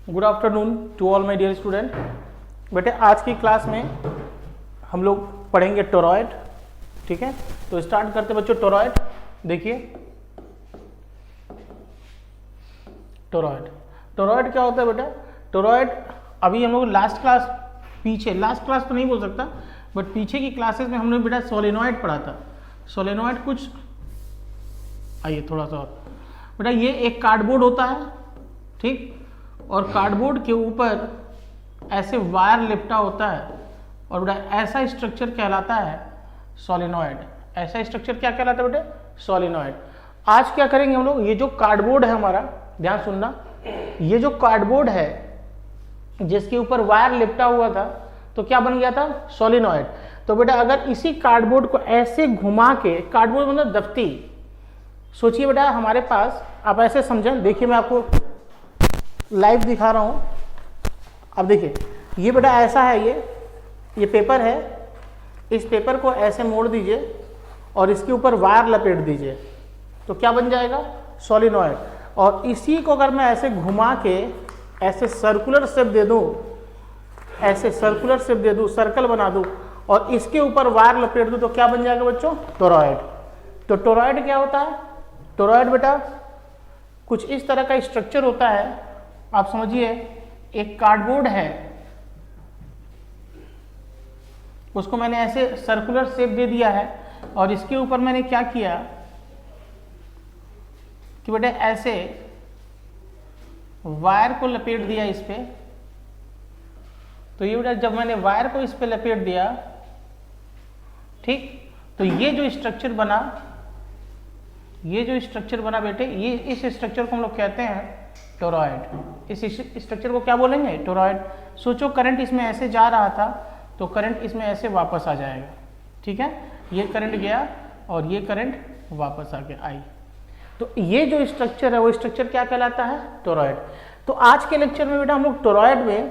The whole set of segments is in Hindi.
Good afternoon to all my dear student. बेटे आज की क्लास में हम लोग पढ़ेंगे टोरॉइड। ठीक है, तो स्टार्ट करते बच्चों। टोरॉइड देखिए, टोरॉइड क्या होता है बेटा? टोरॉइड अभी हम लोग लास्ट क्लास तो नहीं बोल सकता, बट पीछे की क्लासेस में हमने बेटा सोलेनॉइड पढ़ा था। सोलेनॉइड कुछ आइए थोड़ा सा और बेटा, ये एक कार्डबोर्ड होता है, ठीक, और कार्डबोर्ड के ऊपर ऐसे वायर लिपटा होता है और बेटा ऐसा स्ट्रक्चर कहलाता है सोलेनॉइड। ऐसा स्ट्रक्चर क्या कहलाता है बेटे? सोलेनॉइड। आज क्या करेंगे हम लोग, ये जो कार्डबोर्ड है हमारा, ध्यान सुनना, ये जो कार्डबोर्ड है जिसके ऊपर वायर लिपटा हुआ था तो क्या बन गया था? सोलेनॉइड। तो बेटा अगर इसी कार्डबोर्ड को ऐसे घुमा के, कार्डबोर्ड मतलब दफ्ती, सोचिए बेटा हमारे पास, आप ऐसे समझें, देखिए मैं आपको लाइव दिखा रहा हूं। अब देखिए ये बेटा ऐसा है, ये पेपर है, इस पेपर को ऐसे मोड़ दीजिए और इसके ऊपर वायर लपेट दीजिए तो क्या बन जाएगा? सोलेनॉइड। और इसी को अगर मैं ऐसे घुमा के ऐसे सर्कुलर शेप दे दूं, ऐसे सर्कुलर शेप दे दूं, सर्कल बना दूं और इसके ऊपर वायर लपेट दूं तो क्या बन जाएगा बच्चों? टोरॉइड। तो टोरॉइड क्या होता है? टोरॉइड बेटा कुछ इस तरह का स्ट्रक्चर होता है। आप समझिए एक कार्डबोर्ड है, उसको मैंने ऐसे सर्कुलर शेप दे दिया है और इसके ऊपर मैंने क्या किया कि बेटा ऐसे वायर को लपेट दिया इस पे। तो ये बेटा जब मैंने वायर को इस पे लपेट दिया, ठीक, तो ये जो स्ट्रक्चर बना, बेटे, ये इस स्ट्रक्चर को हम लोग कहते हैं टोरॉइड। इस स्ट्रक्चर को क्या बोलेंगे? टोरॉइड। सोचो करंट इसमें ऐसे जा रहा था तो करंट इसमें ऐसे वापस आ जाएगा, ठीक है, ये करंट गया और ये करंट वापस आ गया, आई। तो ये जो स्ट्रक्चर है वो स्ट्रक्चर क्या कहलाता है? टोरॉइड। तो आज के लेक्चर में बेटा हम लोग टोरॉइड में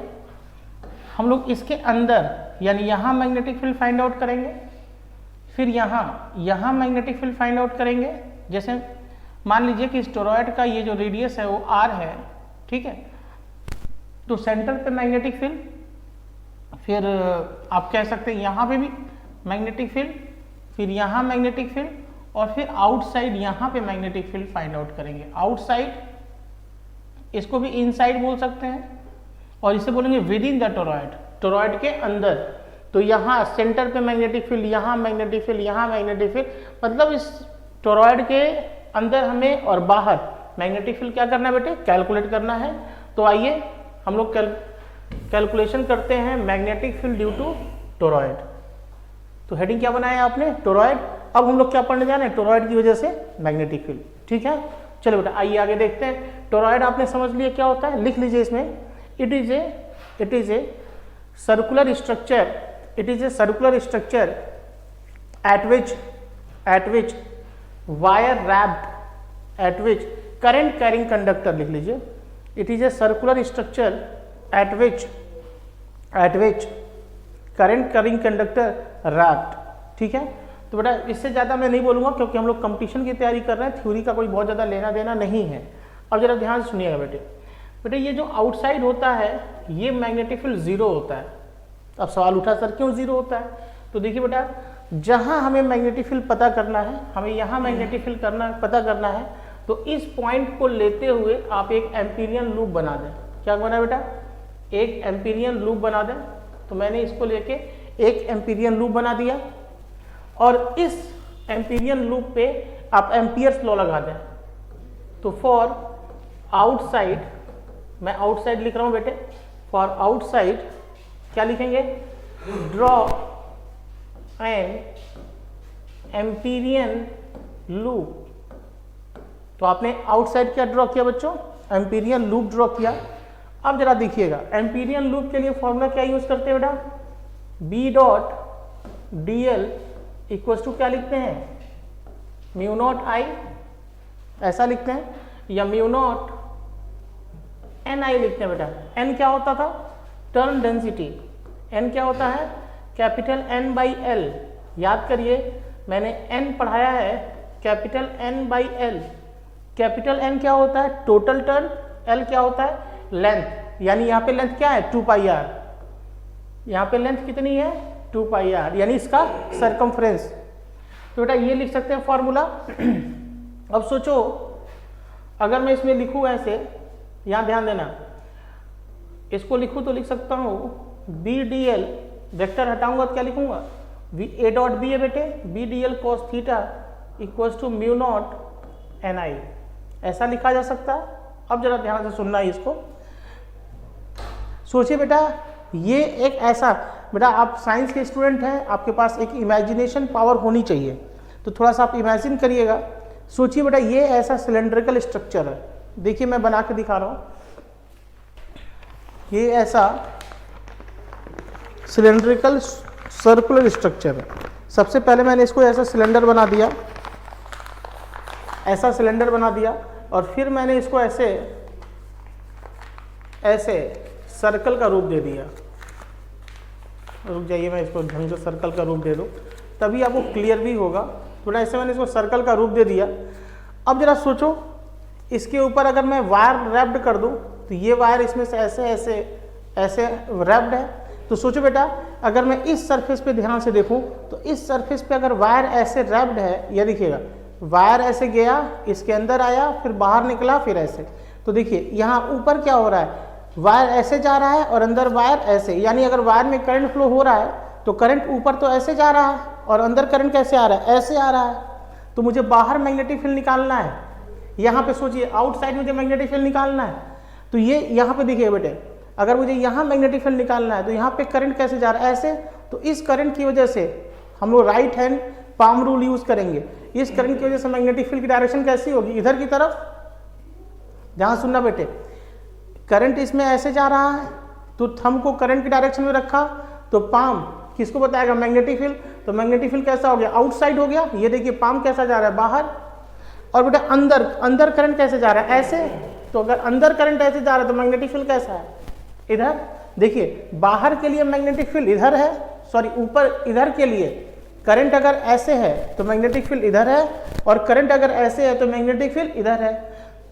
हम लोग इसके अंदर यानी यहाँ मैग्नेटिक फील्ड फाइंड आउट करेंगे, फिर यहाँ मैग्नेटिक फील्ड फाइंड आउट करेंगे। जैसे मान लीजिए कि इस टोरॉइड का ये जो रेडियस है वो r है, ठीक है, तो सेंटर पे मैग्नेटिक फील्ड, फिर आप कह सकते हैं यहाँ पे भी मैग्नेटिक फील्ड, फिर यहाँ मैग्नेटिक फील्ड और फिर आउटसाइड यहाँ पे मैग्नेटिक फील्ड फाइंड आउट करेंगे। आउटसाइड, इसको भी इनसाइड बोल सकते हैं और इसे बोलेंगे with in the toroid, toroid के अंदर। तो यहाँ सेंटर पे मैग्नेटिक फील्ड, यहाँ मैग्नेटिक फील्ड, यहाँ मैग्नेटिक फील्ड, मतलब इस टोरॉइड के अंदर हमें और बाहर मैग्नेटिक फील्ड क्या करना है बेटे? कैलकुलेट करना है। तो आइए हम लोग कैलकुलेशन करते हैं magnetic field due to toroid. तो हेडिंग क्या बनाया आपने? टोरॉइड। अब हम लोग क्या पढ़ने जा रहे हैं? टोरॉइड की वजह से मैग्नेटिक फील्ड, ठीक है। चलो बेटा आइए आगे देखते हैं। टोरॉइड आपने समझ लिया क्या होता है, लिख लीजिए इसमें। It is a circular structure at which wire wrapped at which current carrying conductor, लिख लीजिए। It is a circular structure at which current carrying conductor wrapped, ठीक है। तो बेटा इससे ज़्यादा मैं नहीं बोलूँगा क्योंकि हम लोग कंपटीशन की तैयारी कर रहे हैं, थ्योरी का कोई बहुत ज़्यादा लेना देना नहीं है। अब जरा ध्यान से सुनिएगा बेटे, ये जो आउटसाइड होता है ये मैग्नेटिक फील्ड जीरो होता है। अब सवाल उठा सर क्यों जीरो होता है? तो देखिए बेटा जहां हमें मैग्नेटिक फील्ड पता करना है, हमें यहाँ मैग्नेटिक फील्ड पता करना है, तो इस पॉइंट को लेते हुए आप एक एम्पीरियन लूप बना दें। क्या बना बेटा? एक एम्पीरियन लूप बना दें। तो मैंने इसको लेके एक एम्पीरियन लूप बना दिया और इस एम्पीरियन लूप पे आप एम्पियर्स लॉ लगा दें। तो फॉर आउटसाइड, मैं आउटसाइड लिख रहा हूं बेटे, फॉर आउटसाइड क्या लिखेंगे? Draw an Amperian loop. तो आपने आउटसाइड क्या ड्रॉ किया बच्चों? एम्पीरियन लूप ड्रॉ किया। अब जरा देखिएगा एम्पीरियन लूप के लिए फॉर्मूला क्या यूज करते हैं बेटा? B dot D L equal to क्या लिखते हैं? म्यू नॉट आई, ऐसा लिखते हैं, या म्यू नॉट एन आई लिखते हैं बेटा। एन क्या होता था? Turn density. एन क्या होता है? Capital N by L. याद करिए मैंने एन पढ़ाया है capital N by L. Capital N क्या होता है? टोटल टर्न, एल क्या होता है? लेंथ। यानी यहाँ पे लेंथ क्या है 2 पाई आर, यहाँ पे लेंथ कितनी है 2 पाई आर, यानी इसका सरकमफ्रेंस। तो बेटा ये लिख सकते हैं फॉर्मूला। अब सोचो अगर मैं इसमें लिखूँ ऐसे, यहाँ ध्यान देना, इसको लिखूँ तो लिख सकता हूँ बी डी एल, वेक्टर हटाऊंगा तो क्या लिखूंगा वी ए डॉट बी है बेटे, B D L cos theta equals to mu naught N I, ऐसा लिखा जा सकता है। अब जरा ध्यान से सुनना है इसको। सोचिए बेटा ये एक ऐसा, बेटा आप साइंस के स्टूडेंट हैं, आपके पास एक इमेजिनेशन पावर होनी चाहिए, तो थोड़ा सा आप इमेजिन करिएगा। सोचिए बेटा ये ऐसा सिलेंड्रिकल स्ट्रक्चर है, देखिए मैं बना के दिखा रहा हूँ, ये ऐसा सिलेंड्रिकल सर्कुलर स्ट्रक्चर है। सबसे पहले मैंने इसको ऐसा सिलेंडर बना दिया, ऐसा सिलेंडर बना दिया, और फिर मैंने इसको ऐसे ऐसे सर्कल का रूप दे दिया। रुक जाइए मैं इसको ढंग से सर्कल का रूप दे दूँ तभी आपको क्लियर भी होगा। थोड़ा ऐसे मैंने इसको सर्कल का रूप दे दिया। अब जरा सोचो इसके ऊपर अगर मैं वायर रैप्ड कर दूँ तो ये वायर इसमें से ऐसे ऐसे ऐसे रैप्ड है। तो सोचो बेटा अगर मैं इस सरफेस पे ध्यान से देखूं तो इस सरफेस पे अगर वायर ऐसे रैप्ड है, ये देखिएगा वायर ऐसे गया, इसके अंदर आया, फिर बाहर निकला, फिर ऐसे, तो देखिए यहाँ ऊपर क्या हो रहा है, वायर ऐसे जा रहा है और अंदर वायर ऐसे, यानी अगर वायर में करंट फ्लो हो रहा है तो करंट ऊपर तो ऐसे जा रहा है और अंदर करंट कैसे आ रहा है, ऐसे आ रहा है। तो मुझे बाहर मैग्नेटिक फील्ड निकालना है। यहाँ पे सोचिए आउटसाइड मुझे मैग्नेटिक फील्ड निकालना है, तो ये यहाँ पे देखिए बेटे अगर मुझे यहाँ मैग्नेटिक फील्ड निकालना है तो यहाँ पे करंट कैसे जा रहा है, ऐसे। तो इस करंट की वजह से हम लोग right hand palm rule use करेंगे। इस करंट की वजह से मैग्नेटिक फील्ड की डायरेक्शन कैसी होगी, इधर की तरफ। ध्यान सुनना बेटे, करंट इसमें ऐसे जा रहा है तो थंब को करंट की डायरेक्शन में रखा तो पाम किसको बताएगा, मैग्नेटिक फील्ड। तो मैग्नेटिक फील्ड कैसा हो गया, आउटसाइड हो गया। ये देखिए पाम कैसा जा रहा है, बाहर। और बेटा अंदर, अंदर करंट कैसे जा रहा है, ऐसे। तो अगर अंदर करंट ऐसे जा रहा है तो मैग्नेटिक फील्ड कैसा है, इधर। देखिए बाहर के लिए मैग्नेटिक फील्ड इधर है, सॉरी ऊपर इधर के लिए करंट अगर ऐसे है तो मैग्नेटिक फील्ड इधर है, और करंट अगर ऐसे है तो मैग्नेटिक फील्ड इधर है।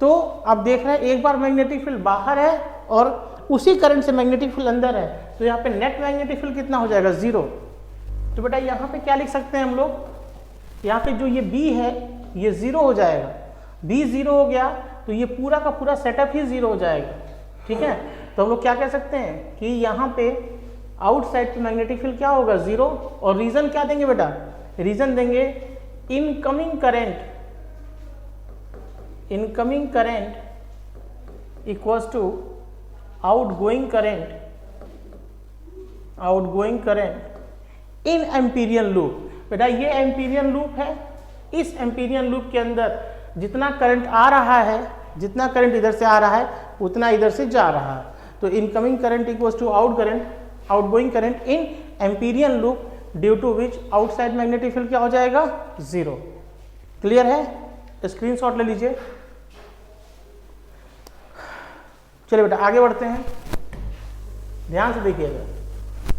तो आप देख रहे हैं एक बार मैग्नेटिक फील्ड बाहर है और उसी करंट से मैग्नेटिक फील्ड अंदर है, तो यहाँ पे नेट मैग्नेटिक फील्ड कितना हो जाएगा, 0। तो बेटा यहाँ पे क्या लिख सकते हैं हम लोग, यहाँ पे जो ये B है ये 0 हो जाएगा। B 0 हो गया तो ये पूरा का पूरा सेटअप ही 0 हो जाएगा, ठीक है। तो हम लोग क्या कह सकते हैं कि यहाँ पे आउटसाइड पे मैग्नेटिक फील्ड क्या होगा, 0। और रीजन क्या देंगे बेटा, रीजन देंगे incoming current equals to outgoing current in Amperian loop. बेटा ये एम्पीरियन लूप है, इस एम्पीरियन लूप के अंदर जितना करंट आ रहा है, जितना करंट इधर से आ रहा है उतना इधर से जा रहा है। तो incoming current equals to outgoing current in Amperian loop due to which outside magnetic field क्या हो जाएगा, 0। क्लियर है, स्क्रीनशॉट ले लीजिए। चलिए बेटा आगे बढ़ते हैं, ध्यान से देखिएगा।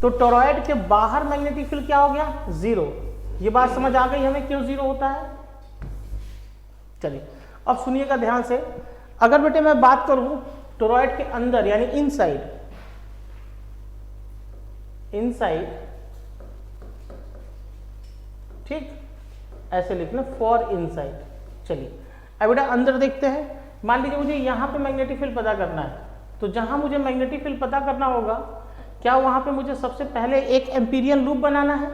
तो टोरॉइड के बाहर मैग्नेटिक फील्ड क्या हो गया, 0। ये बात समझ आ गई हमें क्यों 0 होता है। चलिए अब सुनिएगा ध्यान से। अगर बेटे मैं बात करूं टोरॉइड के अंदर यानी इनसाइड, ठीक, ऐसे लिखना फॉर इनसाइड। चलिए अब बेटा अंदर देखते हैं। मान लीजिए मुझे यहाँ पे मैग्नेटिक फील्ड पता करना है, तो जहां मुझे मैग्नेटिक फील्ड पता करना होगा, क्या वहां पे मुझे सबसे पहले एक एम्पीरियन लूप बनाना है।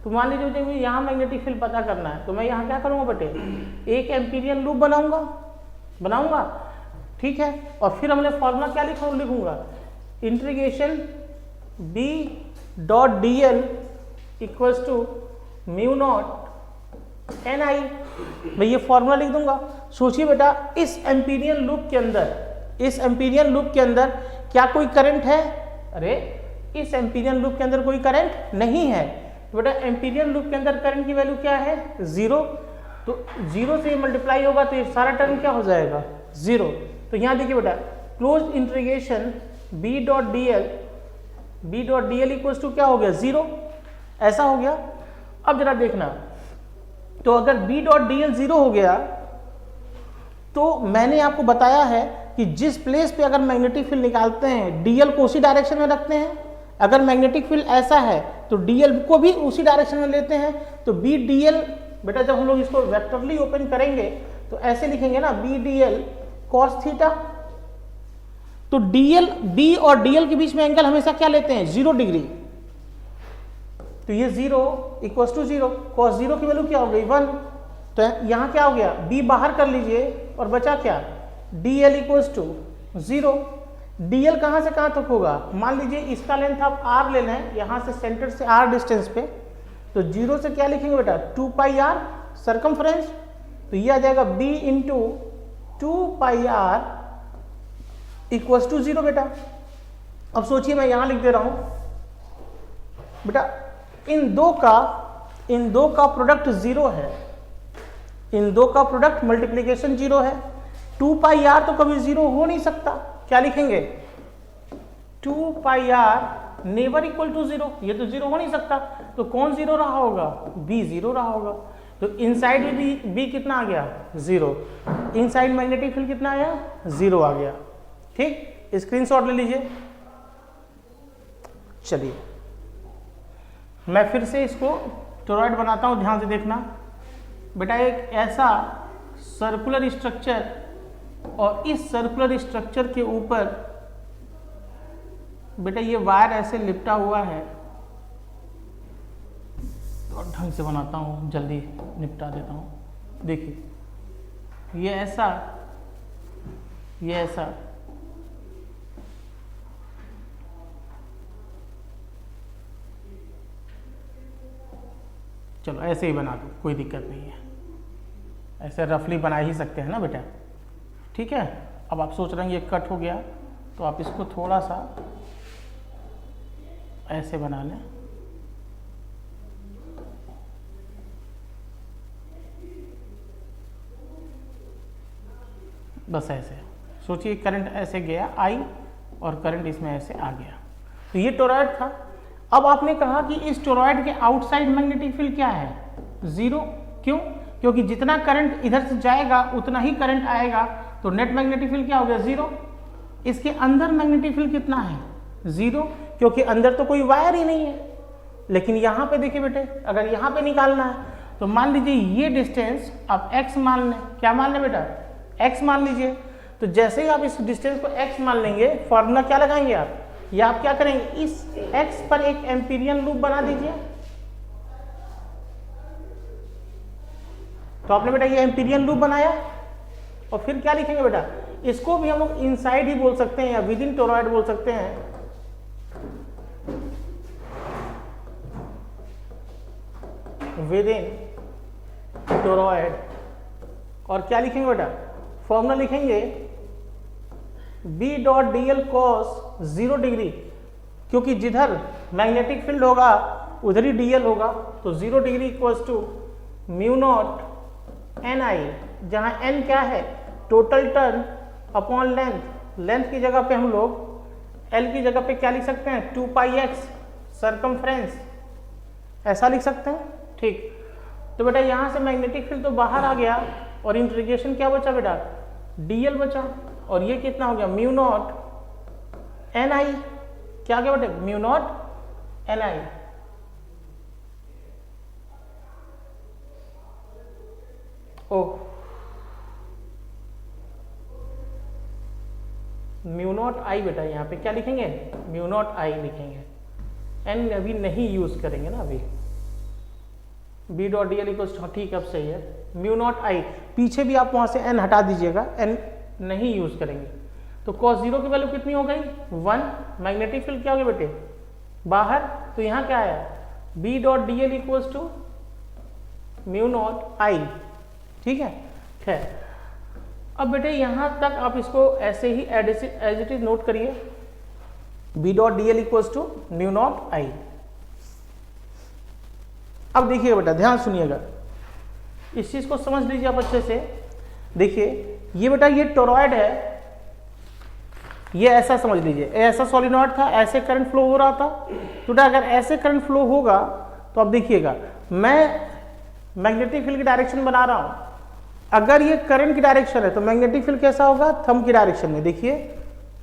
तो मान लीजिए मुझे यहाँ मैग्नेटिक फील्ड पता करना है, तो मैं यहाँ क्या करूँगा बेटे, एक एम्पीरियन लूप बनाऊंगा, ठीक है। और फिर हमने फॉर्मूला क्या लिखूंगा, integration B dot dl equals to mu naught NI। मैं ये फॉर्मूला लिख दूंगा। सोचिए बेटा इस एम्पीरियन लूप के अंदर क्या कोई करंट है, अरे इस एम्पीरियन लूप के अंदर कोई करंट नहीं है। तो बेटा एम्पीरियन लूप के अंदर करंट की वैल्यू क्या है, 0। तो 0 से मल्टीप्लाई होगा तो ये सारा टर्म क्या हो जाएगा, 0। तो यहाँ देखिए बेटा close integration B dot dl equals to क्या हो गया, 0, ऐसा हो गया। अब जरा देखना, तो अगर B डॉट dl 0 हो गया तो मैंने आपको बताया है कि जिस प्लेस पे अगर मैग्नेटिक फील्ड निकालते हैं डीएल को उसी डायरेक्शन में रखते हैं, अगर मैग्नेटिक फील्ड ऐसा है तो डीएल को भी उसी डायरेक्शन में लेते हैं। तो बी डीएल बेटा जब हम लोग इसको वेक्टरली ओपन करेंगे तो ऐसे लिखेंगे ना, बी डीएल कॉस थीटा। तो डीएल बी और डीएल के बीच में एंगल हमेशा क्या लेते हैं, 0 डिग्री। तो ये 0 इक्वल टू 0, कॉस 0 की वैल्यू क्या हो गई 1। तो यहां क्या हो गया, बी बाहर कर लीजिए और बचा क्या, डीएल इक्वल टू 0। डीएल कहां से कहां तक होगा, मान लीजिए इसका लेंथ आप r ले लें, यहां से सेंटर से r डिस्टेंस पे, तो 0 से क्या लिखेंगे बेटा, 2 पाई r सर्कमफ्रेंस। तो ये आ जाएगा b into 2 pi r equal to 0 बेटा। अब सोचिए मैं यहां लिख दे रहा हूं बेटा, इन दो का प्रोडक्ट 0 है, इन दो का प्रोडक्ट मल्टीप्लीकेशन 0 है। 2 पाई r तो कभी 0 हो नहीं सकता, क्या लिखेंगे, 2 pi r never equal to 0, ये तो 0 हो नहीं सकता। तो कौन 0 रहा होगा, b 0 रहा होगा। तो इनसाइड में b कितना आ गया, 0। इनसाइड मैग्नेटिक फील्ड कितना आया, 0 आ गया। ठीक, स्क्रीनशॉट ले लीजिए। चलिए मैं फिर से इसको टोरॉइड बनाता हूं, ध्यान से देखना बेटा। एक ऐसा सर्कुलर स्ट्रक्चर और इस सर्कुलर स्ट्रक्चर के ऊपर बेटा ये वायर ऐसे लिपटा हुआ है, तो ढंग से बनाता हूँ, जल्दी निपटा देता हूँ। देखिए ये ऐसा, ये ऐसा, चलो ऐसे ही बना दो, कोई दिक्कत नहीं है, ऐसे रफली बना ही सकते हैं ना बेटा। ठीक है, अब आप सोच रहे हैं ये कट हो गया, तो आप इसको थोड़ा सा ऐसे बना लें, बस ऐसे। सोचिए करंट ऐसे गया आई और करंट इसमें ऐसे आ गया, तो ये टोरॉइड था। अब आपने कहा कि इस टोरॉइड के आउटसाइड मैग्नेटिक फील्ड क्या है, 0। क्यों, क्योंकि जितना करंट इधर से जाएगा उतना ही करंट आएगा, तो नेट मैग्नेटिक फील्ड क्या हो गया, 0। इसके अंदर मैग्नेटिक फील्ड कितना है, 0, क्योंकि अंदर तो कोई वायर ही नहीं है। लेकिन यहाँ पे देखिए बेटे, अगर यहाँ पे निकालना है तो मान लीजिए ये डिस्टेंस आप x मान लें, क्या मान लें बेटा, x मान लीजिए। तो जैसे ही आप इस डिस्टेंस को x मान लेंगे, फॉर्मूला क्या लगाएंगे आप, या आप क्या करेंगे, इस x पर एक एम्पीरियन लूप बना दीजिए। तो आपने बेटा ये एम्पीरियन लूप बनाया, और फिर क्या लिखेंगे बेटा, इसको भी हम लोग इनसाइड ही बोल सकते हैं या विद इन टोरॉइड बोल सकते हैं। विद इन टोरॉइड, और क्या लिखेंगे बेटा, फॉर्मूला लिखेंगे b dot D L cos 0 degree, क्योंकि जिधर मैग्नेटिक फील्ड होगा उधर ही dl होगा। तो 0 degree equals to mu naught ni, जहां n क्या है, total turn upon length. Length की जगह पे हम लोग l की जगह पे क्या लिख सकते हैं, 2 पाई x सर्कमफ्रेंस, ऐसा लिख सकते हैं। ठीक, तो बेटा यहां से मैग्नेटिक फील्ड तो बाहर आ गया, और इंटीग्रेशन क्या बचा बेटा, dl बचा, और ये कितना हो गया, म्यू नॉट ni, क्या गया बेटे, म्यू नॉट ni। ओ म्यू नॉट आई बेटा, यहाँ पे क्या लिखेंगे, म्यू नॉट आई लिखेंगे, n अभी नहीं यूज करेंगे ना अभी। b dot D L equals, ठीक अब सही है, म्यू नॉट आई, पीछे भी आप वहां से n हटा दीजिएगा, n नहीं यूज करेंगे। तो cos 0 की वैल्यू कितनी हो गई, 1। मैग्नेटिक फील्ड क्या हो गया बेटे, बाहर, तो यहाँ क्या आया, b dot D L equals to mu naught I. ठीक है, खैर अब बेटे यहाँ तक आप इसको ऐसे ही एज इट इज नोट करिए, b dot D L equals to mu naught I. अब देखिएगा बेटा, ध्यान सुनिएगा, इस चीज को समझ लीजिए आप अच्छे से। देखिए ये बेटा, ये टोरॉइड है, ये ऐसा समझ लीजिए, ऐसा सोलिनॉइड था, ऐसे करंट फ्लो हो रहा था। तो बेटा अगर ऐसे करंट फ्लो होगा तो अब देखिएगा, मैं मैग्नेटिक फील्ड की डायरेक्शन बना रहा हूं, अगर ये करंट की डायरेक्शन है तो मैग्नेटिक फील्ड कैसा होगा, थंब की डायरेक्शन में। देखिए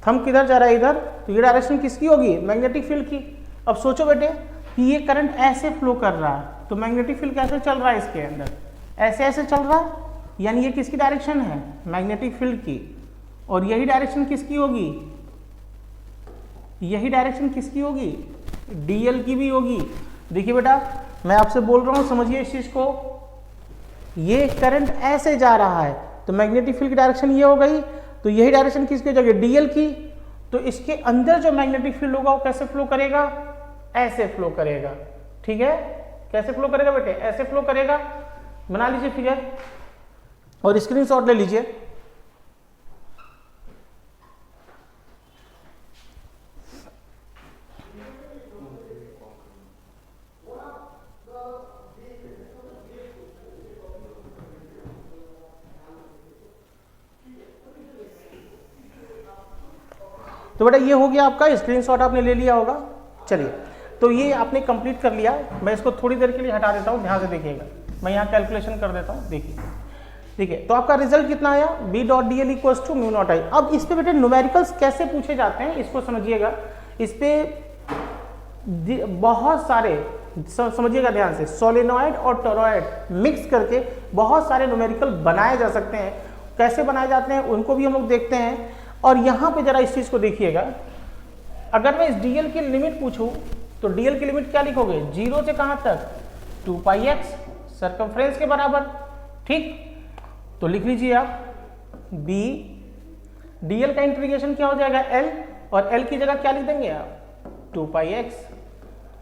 थंब किधर जा रहा है, इधर, तो ये डायरेक्शन किसकी होगी, मैग्नेटिक फील्ड की। अब सोचो बेटे कि ये करंट ऐसे फ्लो कर रहा है तो मैग्नेटिक फील्ड कैसे चल रहा है इसके अंदर, ऐसे ऐसे चल रहा है, यानी ये किसकी डायरेक्शन है, मैग्नेटिक फील्ड की। और यही डायरेक्शन किसकी होगी, यही डायरेक्शन किसकी होगी, डीएल की भी होगी। देखिए बेटा मैं आपसे बोल रहा हूं, समझिए इस चीज को, ये करंट ऐसे जा रहा है तो मैग्नेटिक फील्ड की डायरेक्शन ये हो गई, तो यही डायरेक्शन किसकी हो जाएगी, डीएल की। तो इसके अंदर जो मैग्नेटिक फील्ड होगा वो कैसे फ्लो करेगा, ऐसे फ्लो करेगा। ठीक है, कैसे फ्लो करेगा बेटे, ऐसे फ्लो करेगा। बना लीजिए फिगर और स्क्रीनशॉट ले लीजिए। तो बेटा ये हो गया आपका, स्क्रीनशॉट आपने ले लिया होगा। चलिए तो ये आपने कंप्लीट कर लिया। मैं इसको थोड़ी देर के लिए हटा देता हूँ, ध्यान से देखिएगा। मैं यहाँ कैलकुलेशन कर देता हूँ, देखिए। ठीक है, तो आपका रिजल्ट कितना आया, B.dl equals to mu naught I. अब इस पे बेटे न्यूमेरिकल्स कैसे पूछे जाते हैं इसको समझिएगा। इस पे बहुत सारे, समझिएगा ध्यान से, सोलेनॉइड और टोरॉइड मिक्स करके बहुत सारे न्यूमेरिकल बनाए जा सकते हैं। कैसे बनाए जाते हैं उनको भी हम लोग देखते हैं। और यहाँ पे जरा इस चीज को देखिएगा, अगर मैं इस डीएल की लिमिट पूछूं तो डीएल की लिमिट क्या लिखोगे, 0 से कहां तक, 2πx सर्कमफ्रेंस के बराबर। ठीक, तो लिख लीजिए आप बी, डीएल का इंटीग्रेशन क्या हो जाएगा एल, और एल की जगह क्या लिख देंगे आप, 2πx।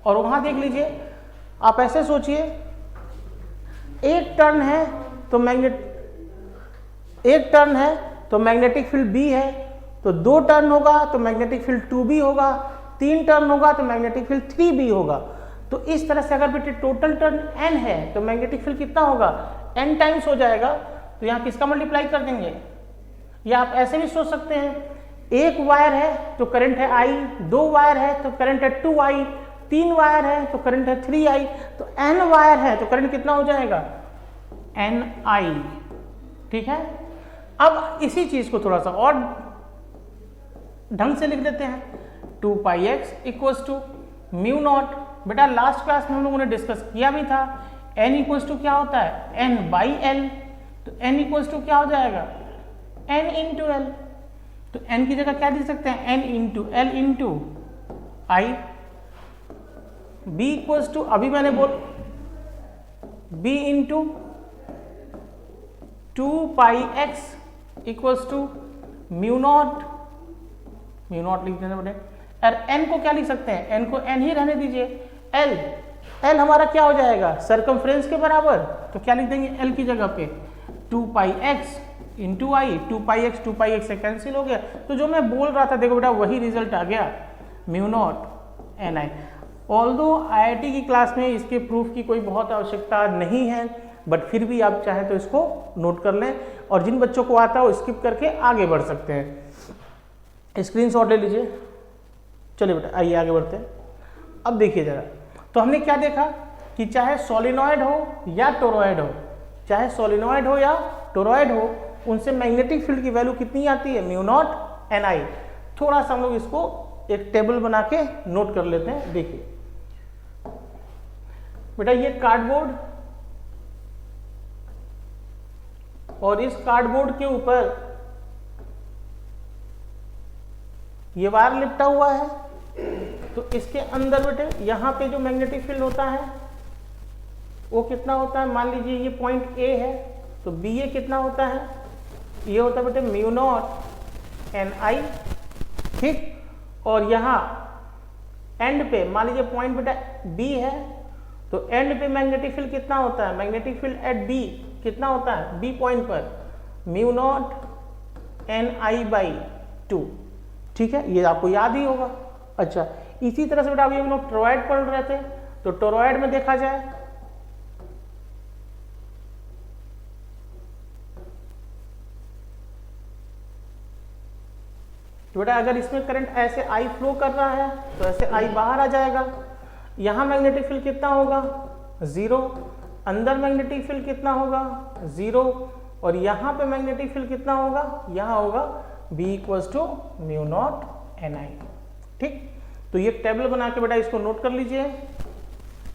और वहां देख लीजिए, आप ऐसे सोचिए, एक टर्न है तो मैग्नेटिक फील्ड बी है, तो 2 टर्न होगा तो मैग्नेटिक फील्ड 2b होगा, 3 टर्न होगा तो मैग्नेटिक फील्ड 3b होगा। तो इस तरह से अगर बेटे टोटल टर्न n है तो मैग्नेटिक फील्ड कितना होगा, n टाइम्स हो जाएगा। तो यहाँ किसका मल्टीप्लाई कर देंगे, या आप ऐसे भी सोच सकते हैं, एक वायर है तो करंट है I, 2 वायर है तो करंट है 2I, 3 वायर है तो करंट है 3I, तो n वायर है तो करंट कितना हो जाएगा, NI। ठीक है, अब इसी चीज को थोड़ा सा और ढंग से लिख देते हैं, 2πx equals to mu naught. बेटा लास्ट क्लास में हम लोगों ने डिस्कस किया भी था, n इक्वल्स टू क्या होता है, n/l। तो n इक्वल्स टू क्या हो जाएगा, n इंटू एल। तो n की जगह क्या दे सकते हैं, n into L into I. b equals to, अभी मैंने बोल, b into 2πx equals to mu naught लिख देना बेटे। और n को क्या लिख सकते हैं, n को n ही रहने दीजिए, l हमारा क्या हो जाएगा, सर्कमफ्रेंस के बराबर। तो क्या लिख देंगे l की जगह पे, 2πx इंटू आई, 2πx से कैंसिल हो गया। तो जो मैं बोल रहा था देखो बेटा वही रिजल्ट आ गया, mu naught ni। Although IIT की क्लास में इसके प्रूफ की कोई बहुत आवश्यकता नहीं है, बट फिर भी आप चाहे तो इसको नोट कर लें, और जिन बच्चों को आता है वो स्किप करके आगे बढ़ सकते हैं। स्क्रीनशॉट ले लीजिए। चलिए बेटा आइए आगे बढ़ते हैं। अब देखिए जरा, तो हमने क्या देखा कि चाहे सोलिनॉइड हो या टोरॉइड हो, चाहे सोलिनॉइड हो या टोरॉइड हो, उनसे मैग्नेटिक फील्ड की वैल्यू कितनी आती है, म्यू नॉट ni। थोड़ा सा हम लोग इसको एक टेबल बना के नोट कर लेते हैं। देखिए बेटा ये कार्डबोर्ड, और इस कार्डबोर्ड के ऊपर ये वायर लिपटा हुआ है, तो इसके अंदर बेटे यहाँ पे जो मैग्नेटिक फील्ड होता है वो कितना होता है, मान लीजिए ये पॉइंट A है, तो BA कितना होता है, ये होता है बेटे म्यू नॉट NI। ठीक, और यहाँ एंड पे मान लीजिए पॉइंट बेटा B है, तो एंड पे मैग्नेटिक फील्ड कितना होता है, मैग्नेटिक फील्ड एट B कितना होता है, B पॉइंट पर म्यू नॉट NI/2। ठीक है, ये आपको याद ही होगा। अच्छा, इसी तरह से बेटा अभी हम लोग टोरॉइड पढ़ रहे थे, तो टोरॉइड में देखा जाए तो बेटा अगर इसमें करंट ऐसे I फ्लो कर रहा है तो ऐसे I बाहर आ जाएगा। यहां मैग्नेटिक फील्ड कितना होगा, 0। अंदर मैग्नेटिक फील्ड कितना होगा, 0। और यहाँ पे मैग्नेटिक फील्ड कितना होगा, यहाँ होगा B equals to mu naught NI। ठीक, तो ये टेबल बना के बेटा इसको नोट कर लीजिए।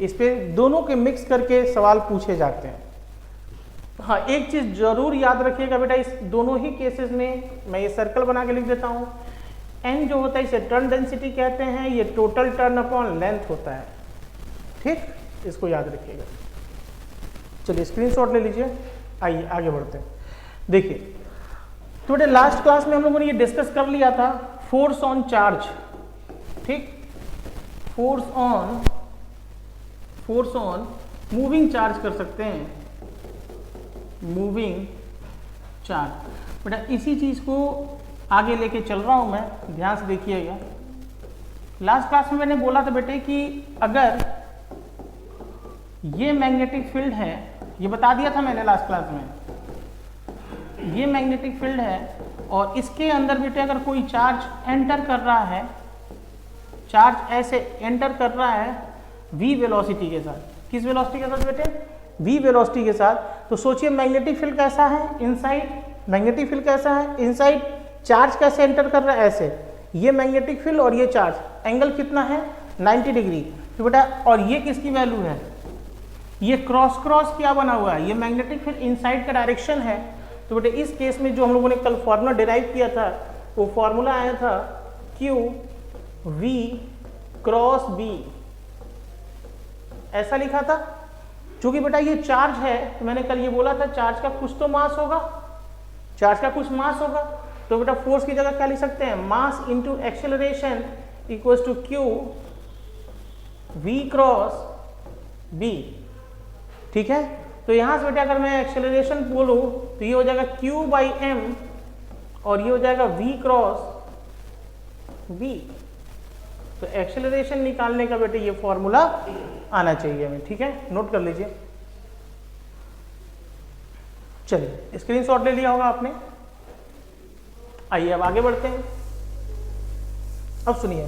इस पे दोनों के मिक्स करके सवाल पूछे जाते हैं। हाँ, एक चीज जरूर याद रखिएगा बेटा, इस दोनों ही केसेस में मैं ये सर्कल बना के लिख देता हूँ। N जो होता है इसे टर्न डेंसिटी कहते हैं, ये टोटल टर्न अपॉन लेंथ होता है। ठीक, इसको याद रखिएगा। चलिए स्क्रीनशॉट ले लीजिए, आइए आगे बढ़ते हैं। देखिए तो बेटे लास्ट क्लास में हम लोगों ने ये डिस्कस कर लिया था फोर्स ऑन चार्ज। ठीक, फोर्स ऑन मूविंग चार्ज कर सकते हैं, मूविंग चार्ज। बेटा इसी चीज को आगे लेके चल रहा हूं मैं, ध्यान से देखिएगा। लास्ट क्लास में मैंने बोला था बेटे कि अगर ये मैग्नेटिक फील्ड है, ये बता दिया था मैंने लास्ट क्लास में, ये मैग्नेटिक फील्ड है और इसके अंदर बेटे अगर कोई चार्ज एंटर कर रहा है, चार्ज ऐसे एंटर कर रहा है v वेलोसिटी के साथ। किस वेलोसिटी के साथ बेटे? v वेलोसिटी के साथ। तो सोचिए मैग्नेटिक फील्ड कैसा है इनसाइड, मैग्नेटिक फील्ड कैसा है इनसाइड, चार्ज कैसे एंटर कर रहा है ऐसे, ये मैग्नेटिक फील्ड और ये चार्ज, एंगल कितना है 90 डिग्री। तो बेटा और ये किसकी वैल्यू है, ये क्रॉस क्रॉस क्या बना हुआ है, ये मैग्नेटिक फील्ड इनसाइड का डायरेक्शन है। तो बेटे इस केस में जो हम लोगों ने कल फॉर्मूला डिराइव किया था वो फॉर्मूला आया था Q V क्रॉस B, ऐसा लिखा था। चूंकि बेटा ये चार्ज है तो मैंने कल ये बोला था चार्ज का कुछ तो मास होगा, चार्ज का कुछ मास होगा। तो बेटा फोर्स की जगह क्या लिख सकते हैं, mass into acceleration equals to Q V cross B। ठीक है, तो यहां से बेटा अगर मैं एक्सेलरेशन बोलूं तो ये हो जाएगा Q बाई M और ये हो जाएगा V क्रॉस B। तो एक्सेलरेशन निकालने का बेटे ये फॉर्मूला आना चाहिए हमें। ठीक है, नोट कर लीजिए। चलिए स्क्रीनशॉट ले लिया होगा आपने। आइए अब आगे बढ़ते हैं। अब सुनिए,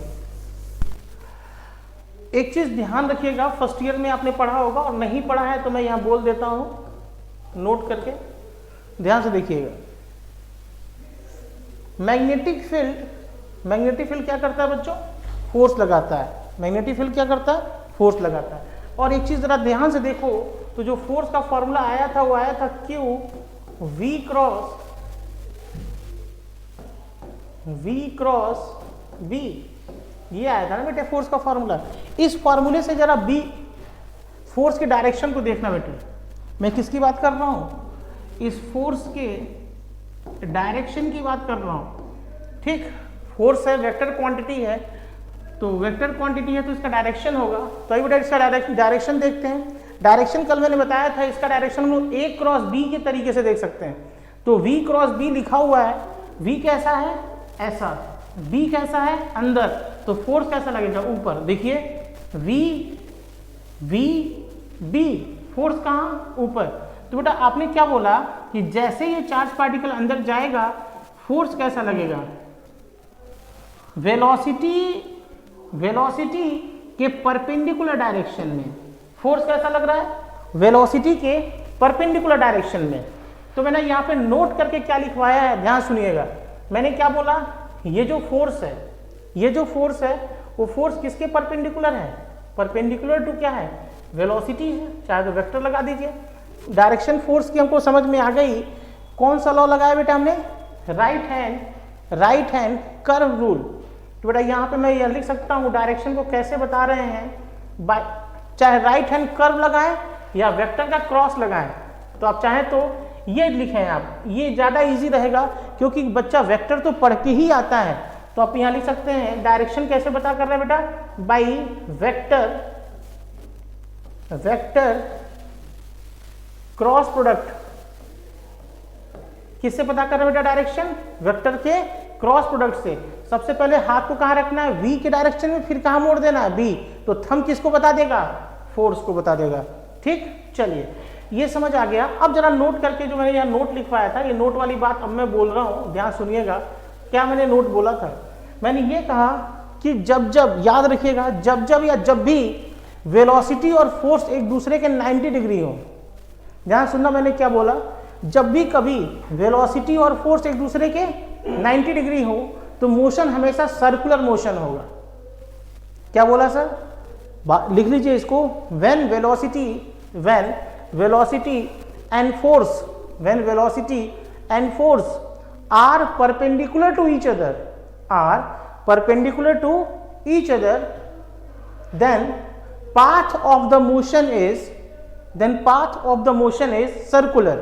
एक चीज ध्यान रखिएगा, फर्स्ट ईयर में आपने पढ़ा होगा और नहीं पढ़ा है तो मैं यहां बोल देता हूं, नोट करके ध्यान से देखिएगा। मैग्नेटिक फील्ड क्या करता है बच्चों, फोर्स लगाता है। मैग्नेटिक फील्ड क्या करता है, फोर्स लगाता है। और एक चीज जरा ध्यान से देखो, तो जो फोर्स का फॉर्मूला आया था वो आया था Q V क्रॉस B, ये आया था ना बेटे फोर्स का फॉर्मूला। इस फॉर्मूले से जरा B फोर्स के डायरेक्शन को देखना बेटे, मैं किसकी बात कर रहा हूं, इस फोर्स के डायरेक्शन की बात कर रहा हूं। ठीक, फोर्स है, वेक्टर क्वांटिटी है, तो वेक्टर क्वांटिटी है तो इसका डायरेक्शन होगा। तो अभी बेटा इसका डायरेक्शन देखते हैं। डायरेक्शन कल मैंने बताया था, इसका डायरेक्शन हम लोग A क्रॉस B के तरीके से देख सकते हैं। तो V क्रॉस B लिखा हुआ है, V कैसा है ऐसा, B कैसा है अंदर, तो फोर्स कैसा लगेगा ऊपर। देखिए V B, फोर्स कहाँ ऊपर। तो बेटा आपने क्या बोला कि जैसे ये चार्ज पार्टिकल अंदर जाएगा फोर्स कैसा लगेगा, वेलोसिटी के परपेंडिकुलर डायरेक्शन में फोर्स कैसा लग रहा है, वेलोसिटी के परपेंडिकुलर डायरेक्शन में। तो मैंने यहाँ पे नोट करके क्या लिखवाया है, ध्यान सुनिएगा। मैंने क्या बोला, ये जो फोर्स है वो फोर्स किसके परपेंडिकुलर है, परपेंडिकुलर टू क्या है, वेलोसिटी है, चाहे तो वेक्टर लगा दीजिए। डायरेक्शन फोर्स की हमको समझ में आ गई। कौन सा लॉ लगाया बेटा हमने, राइट हैंड कर्व रूल। तो बेटा यहाँ पे मैं यह लिख सकता हूँ डायरेक्शन को कैसे बता रहे हैं, बाय चाहे राइट हैंड कर्व लगाएं या वेक्टर का क्रॉस लगाएं। तो आप चाहें तो ये लिखें, आप ये ज़्यादा इजी रहेगा क्योंकि बच्चा वेक्टर तो पढ़ के ही आता है। तो आप यहाँ लिख सकते हैं डायरेक्शन कैसे पता कर रहे हैं बेटा, बाई वेक्टर क्रॉस प्रोडक्ट। किससे पता कर रहे हैं बेटा डायरेक्शन, वेक्टर के क्रॉस प्रोडक्ट से। सबसे पहले हाथ को कहाँ रखना है, V के डायरेक्शन में, फिर कहाँ मोड़ देना है B। तो थंब किसको बता देगा, फोर्स को बता देगा। ठीक, चलिए ये समझ आ गया। अब जरा नोट करके जो मैंने यहाँ नोट लिखवाया था, ये नोट वाली बात अब मैं बोल रहा हूँ, ध्यान सुनिएगा। क्या मैंने नोट बोला था, मैंने ये कहा कि जब याद रखिएगा, जब भी वेलोसिटी और फोर्स एक दूसरे के 90 डिग्री हो, ध्यान सुनना, मैंने क्या बोला, जब भी कभी वेलोसिटी और फोर्स एक दूसरे के 90 डिग्री हो तो मोशन हमेशा सर्कुलर मोशन होगा। क्या बोला सर? लिख लीजिए इसको, when velocity and force are perpendicular to each other, then path of the motion is circular।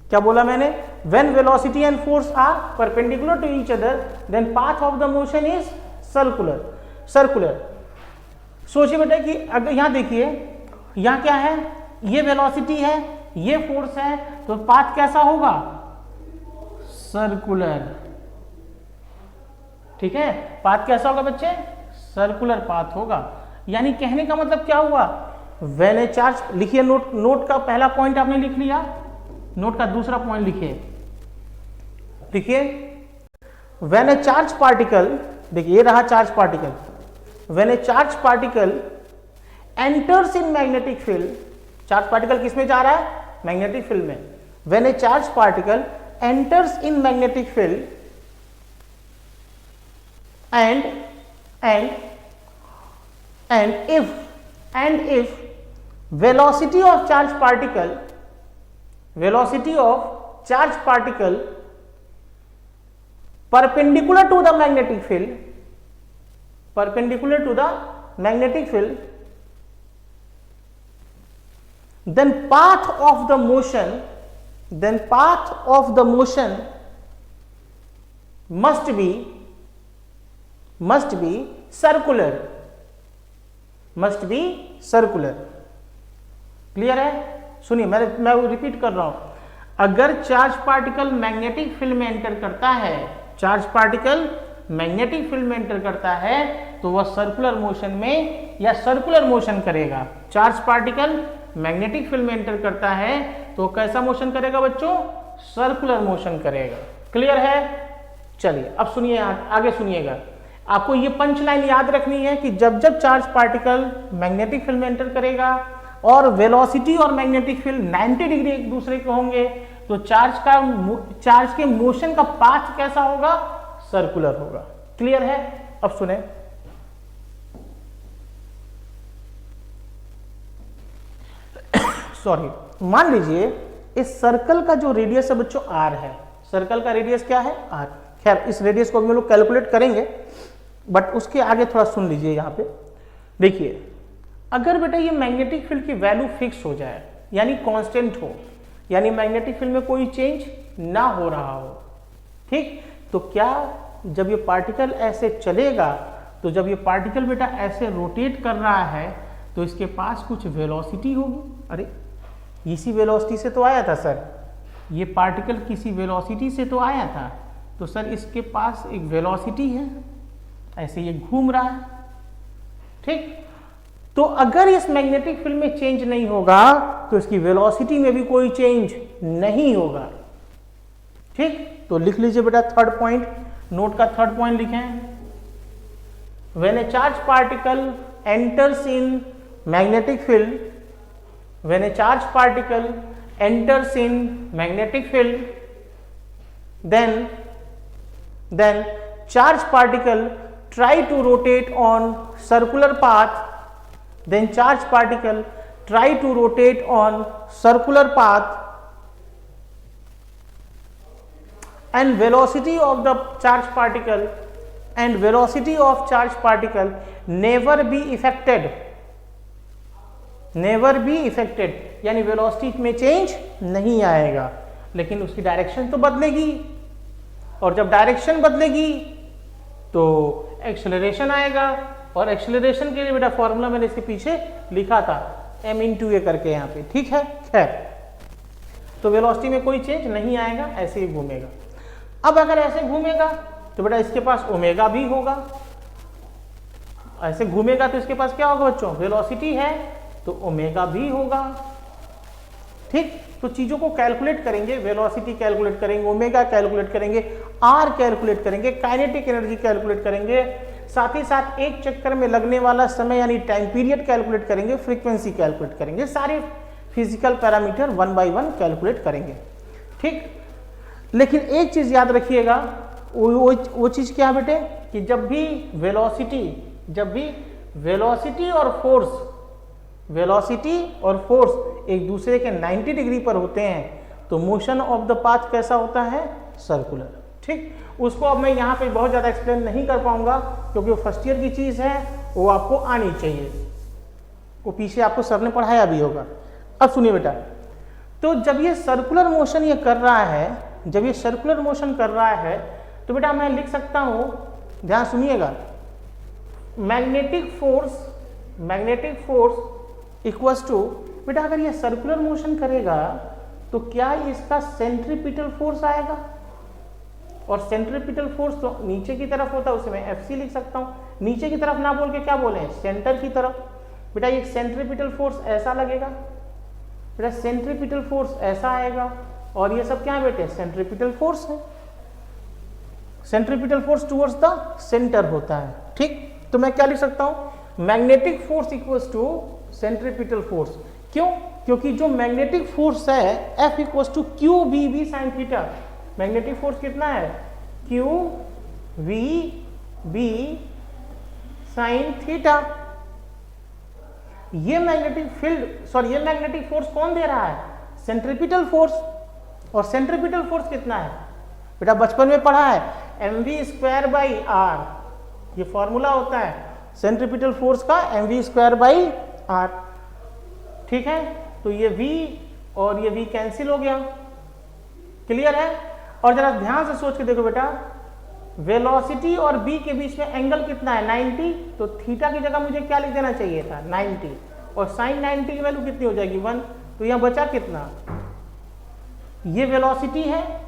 क्या बोला मैंने? when velocity and force are perpendicular to each other, then path of the motion is circular। सोचिए बेटा कि अगर यहां देखिए, यहां क्या है, ये वेलोसिटी है, ये फोर्स है, तो पाथ कैसा होगा? सर्कुलर। ठीक है, पाथ कैसा होगा बच्चे? सर्कुलर पाथ होगा। यानी कहने का मतलब क्या हुआ? व्हेन ए चार्ज, लिखिए नोट का पहला पॉइंट आपने लिख लिया, नोट का दूसरा पॉइंट लिखिए व्हेन ए चार्ज पार्टिकल, देखिए ये रहा charge particle, when A charge particle enters in magnetic field, charge particle किस में जा रहा है? मैग्नेटिक फील्ड में। When A charge particle enters in magnetic field and if velocity of charge particle perpendicular to the magnetic field, then path of the motion must be circular। Clear है? सुनिए, मैं रिपीट कर रहा हूं, अगर चार्ज पार्टिकल मैग्नेटिक फील्ड में एंटर करता है, तो वह सर्कुलर मोशन में या सर्कुलर मोशन करेगा। चार्ज पार्टिकल मैग्नेटिक फील्ड में एंटर करता है तो कैसा मोशन करेगा बच्चों? सर्कुलर मोशन करेगा। क्लियर है? चलिए अब सुनिए, आगे सुनिएगा। आपको ये पंच लाइन याद रखनी है कि जब चार्ज पार्टिकल मैग्नेटिक फील्ड में एंटर करेगा और वेलोसिटी और मैग्नेटिक फील्ड 90 डिग्री एक दूसरे के होंगे, तो चार्ज के मोशन का पाथ कैसा होगा? सर्कुलर होगा। क्लियर है? अब सुने, सॉरी, मान लीजिए इस सर्कल का जो रेडियस है बच्चों आर है, सर्कल का रेडियस क्या है? आर। खैर इस रेडियस को हम लोग कैलकुलेट करेंगे, बट उसके आगे थोड़ा सुन लीजिए। यहां पे देखिए, अगर बेटा ये मैग्नेटिक फील्ड की वैल्यू फिक्स हो जाए, यानी कांस्टेंट हो, यानी मैग्नेटिक फील्ड में कोई चेंज ना हो रहा हो, ठीक, तो क्या जब ये पार्टिकल ऐसे चलेगा, तो जब ये पार्टिकल बेटा ऐसे रोटेट कर रहा है तो इसके पास कुछ वेलोसिटी होगी। अरे इसी वेलोसिटी से तो आया था सर, ये पार्टिकल किसी वेलोसिटी से तो आया था, तो सर इसके पास एक वेलोसिटी है, ऐसे ये घूम रहा है। ठीक, तो अगर इस मैग्नेटिक फील्ड में चेंज नहीं होगा तो इसकी वेलोसिटी में भी कोई चेंज नहीं होगा। ठीक, तो लिख लीजिए बेटा थर्ड पॉइंट, नोट का थर्ड पॉइंट लिखें, when A charge particle enters in magnetic field, when A charge particle enters in magnetic field, then charge particle try to rotate on circular path, then charge particle try to rotate on circular path, and velocity of charge particle never be affected, यानी वेलोसिटी में चेंज नहीं आएगा, लेकिन उसकी डायरेक्शन तो बदलेगी, और जब डायरेक्शन बदलेगी तो एक्सेलरेशन आएगा, और एक्सेलरेशन के लिए बेटा फॉर्मूला मैंने इसके पीछे लिखा था m/a करके यहाँ पे। ठीक है, खैर, तो वेलोसिटी में कोई चेंज नहीं आएगा, ऐसे ही घूमेगा। अब अगर ऐसे घूमेगा तो बेटा इसके पास ओमेगा भी होगा, ऐसे घूमेगा तो इसके पास क्या होगा बच्चों? वेलोसिटी है तो ओमेगा भी होगा। ठीक, तो चीजों को कैलकुलेट करेंगे, वेलोसिटी कैलकुलेट करेंगे, ओमेगा कैलकुलेट करेंगे, आर कैलकुलेट करेंगे, काइनेटिक एनर्जी कैलकुलेट करेंगे, साथ ही साथ एक चक्कर में लगने वाला समय यानी टाइम पीरियड कैलकुलेट करेंगे, फ्रीक्वेंसी कैलकुलेट करेंगे, सारे फिजिकल पैरामीटर 1 बाई 1 कैलकुलेट करेंगे, ठीक। लेकिन एक चीज याद रखिएगा, वो चीज क्या है बेटे, कि जब भी वेलोसिटी और फोर्स एक दूसरे के 90 डिग्री पर होते हैं तो मोशन ऑफ द पाथ कैसा होता है, सर्कुलर, ठीक। उसको अब मैं यहाँ पे बहुत ज़्यादा एक्सप्लेन नहीं कर पाऊंगा क्योंकि वो फर्स्ट ईयर की चीज़ है, वो आपको आनी चाहिए, वो पीछे आपको सर ने पढ़ाया भी होगा। अब सुनिए बेटा, तो जब ये सर्कुलर मोशन ये कर रहा है, तो बेटा मैं लिख सकता हूँ, ध्यान सुनिएगा, मैग्नेटिक फोर्स इक्वल्स टू, बेटा अगर ये सर्कुलर मोशन करेगा तो क्या इसका सेंट्रीपिटल फोर्स आएगा, और सेंट्रीपिटल फोर्स तो नीचे की तरफ होता है, उसे मैं एफ सी लिख सकता हूँ। नीचे की तरफ ना बोल के क्या बोले, सेंटर की तरफ। बेटा ये सेंट्रीपिटल फोर्स ऐसा लगेगा, बेटा सेंट्रीपिटल फोर्स ऐसा आएगा, और ये सब क्या है बेटे, सेंट्रीपिटल फोर्स है। Centripetal force towards the centre होता है, ठीक। तो मैं क्या लिख सकता हूँ, magnetic force equals to centripetal force. क्यों, क्योंकि जो मैग्नेटिक फोर्स है F equals to Q B B sine theta. Magnetic force कितना है, Q V B sine theta. ये मैग्नेटिक फोर्स कौन दे रहा है, सेंट्रीपिटल फोर्स। और सेंट्रीपिटल फोर्स कितना है, बेटा बचपन में पढ़ा है, mv²/r, ये फॉर्मूला होता है सेंट्रीपिटल फोर्स का, mv²/r, ठीक है। तो ये v और ये v कैंसिल हो गया, क्लियर है। और जरा ध्यान से सोच के देखो बेटा, वेलोसिटी और b के बीच में एंगल कितना है, 90, तो थीटा की जगह मुझे क्या लिख देना चाहिए था, 90, और साइन 90 की वैल्यू कितनी हो जाएगी, 1। तो यहाँ बचा कितना, ये वेलोसिटी है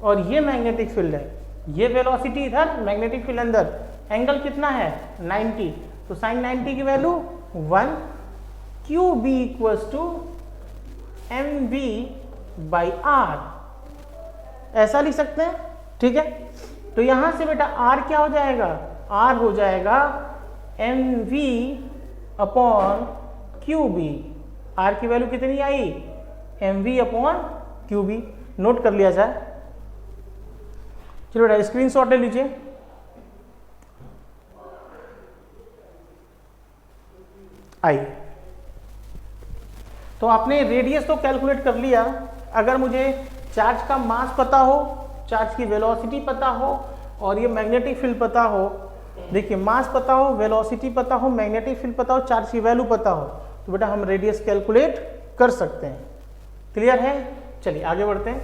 और ये मैग्नेटिक फील्ड है, ये वेलोसिटी इधर, मैग्नेटिक फील्ड अंदर, एंगल कितना है 90, तो साइन 90 की value 1। Q B equals to mv/r, ऐसा लिख सकते हैं, ठीक है। तो यहां से बेटा r क्या हो जाएगा, r हो जाएगा mv/qb। r की वैल्यू कितनी आई, mv/qb। नोट कर लिया जाए, चलो बेटा स्क्रीनशॉट ले लीजिए। आइए, तो आपने रेडियस तो कैलकुलेट कर लिया। अगर मुझे चार्ज का मास पता हो, चार्ज की वेलोसिटी पता हो, और ये मैग्नेटिक फील्ड पता हो, देखिए मास पता हो, वेलोसिटी पता हो, मैग्नेटिक फील्ड पता हो, चार्ज की वैल्यू पता हो, तो बेटा हम रेडियस कैलकुलेट कर सकते हैं। क्लियर है, चलिए आगे बढ़ते हैं।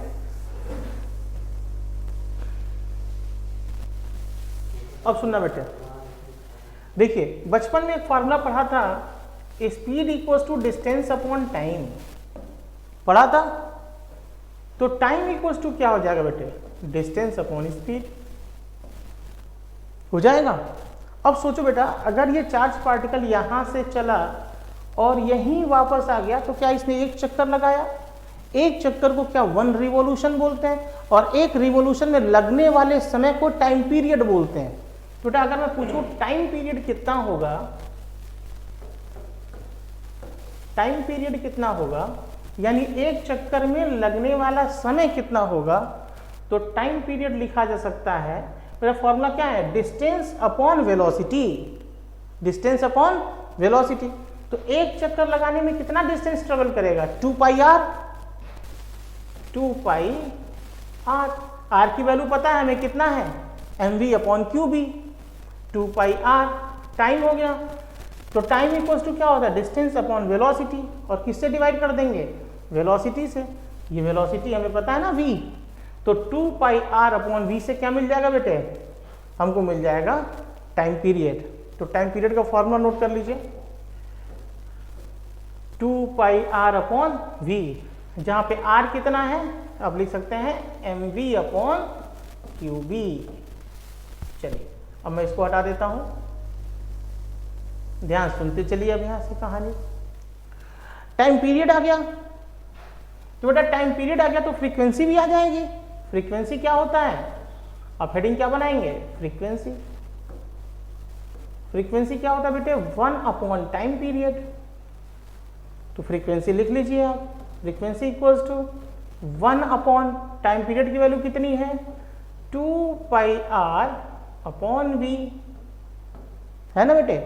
अब सुनना बेटे, देखिए बचपन में एक फार्मूला पढ़ा था, speed equals to distance upon time, पढ़ा था। तो टाइम इक्वल्स टू क्या हो जाएगा बेटे, डिस्टेंस अपॉन स्पीड हो जाएगा। अब सोचो बेटा, अगर ये चार्ज पार्टिकल यहां से चला और यहीं वापस आ गया, तो क्या इसने एक चक्कर लगाया, एक चक्कर को क्या 1 रिवॉल्यूशन बोलते हैं, और एक रिवॉल्यूशन में लगने वाले समय को टाइम पीरियड बोलते हैं। तो बेटा अगर मैं पूछूं टाइम पीरियड कितना होगा, टाइम पीरियड कितना होगा, यानी एक चक्कर में लगने वाला समय कितना होगा, तो टाइम पीरियड लिखा जा सकता है, मेरा फॉर्मूला क्या है, distance upon velocity, distance upon velocity. तो एक चक्कर लगाने में कितना डिस्टेंस ट्रेवल करेगा, 2πr, 2πr। r की वैल्यू पता है हमें कितना है, mv/qb, 2πr टाइम हो गया। तो टाइम इक्वल्स टू क्या होता है, डिस्टेंस अपॉन वेलोसिटी, और किससे डिवाइड कर देंगे, वेलोसिटी से। ये वेलोसिटी हमें पता है ना v, तो 2πr/v से क्या मिल जाएगा बेटे, हमको मिल जाएगा टाइम पीरियड। तो टाइम पीरियड का फॉर्मूला नोट कर लीजिए, 2πr/v, जहां पे r कितना है, अब लिख सकते हैं mv/qb। चलिए अब मैं इसको हटा देता हूं, ध्यान सुनते चलिए। अब यहां से कहानी, टाइम पीरियड आ गया, तो बेटा टाइम पीरियड आ गया तो फ्रीक्वेंसी भी आ जाएगी। फ्रीक्वेंसी क्या होता है, अब हेडिंग क्या बनाएंगे, फ्रीक्वेंसी। फ्रीक्वेंसी क्या होता है बेटे, 1 अपॉन टाइम पीरियड। तो फ्रीक्वेंसी लिख लीजिए आप, frequency equals to 1 upon time period की वैल्यू कितनी है 2 पाई आर अपॉन वी, है ना बेटे।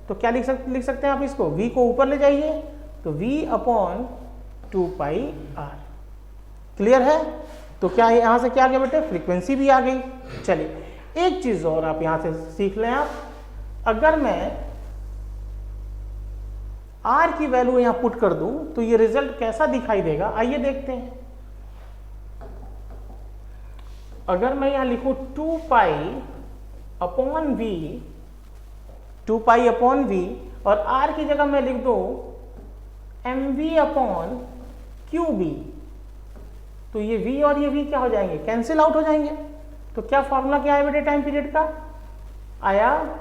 तो क्या लिख सकते हैं आप इसको, v को ऊपर ले जाइए तो v upon 2 pi R. Clear है। तो क्या यहां से क्या आ गया बेटे, फ्रीक्वेंसी भी आ गई। चलिए एक चीज और आप यहां से सीख लें आप, अगर मैं r की वैल्यू यहां पुट कर दूं तो ये रिजल्ट कैसा दिखाई देगा, आइए देखते हैं। अगर मैं यहां लिखूं 2 pi upon v, 2 pi upon v, और r की जगह मैं लिख दूं mv अपॉन qb, तो ये v और ये v क्या हो जाएंगे, कैंसिल आउट हो जाएंगे। तो क्या फॉर्मूला क्या है बेटे टाइम पीरियड का, आया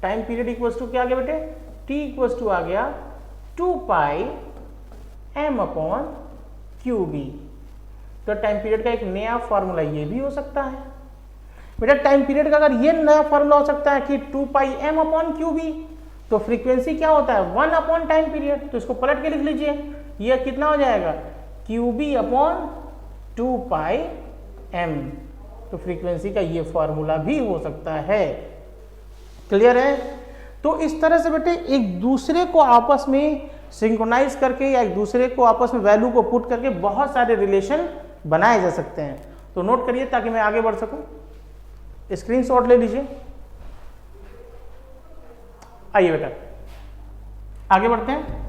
टाइम पीरियड इक्वल्स टू क्या आ गया बेटे, t इक्वल्स टू आ गया 2 पाई m अपॉन qb। तो टाइम पीरियड का एक नया फॉर्मूला ये भी हो सकता है बेटा। टाइम पीरियड का अगर ये नया फॉर्मूला हो सकता है कि 2 पाई m अपॉन qb, तो फ्रीक्वेंसी क्या होता है 1 अपॉन टाइम पीरियड। तो इसको पलट के लिख लीजिए, ये कितना हो जाएगा qb अपॉन 2 पाई m। तो फ्रीक्वेंसी का ये फॉर्मूला भी हो सकता है। क्लियर है। तो इस तरह से बेटे एक दूसरे को आपस में सिंक्रोनाइज करके या एक दूसरे को आपस में वैल्यू को पुट करके बहुत सारे रिलेशन बनाए जा सकते हैं। तो नोट करिए ताकि मैं आगे बढ़ सकूं, स्क्रीनशॉट ले लीजिए। आइए बेटा आगे बढ़ते हैं।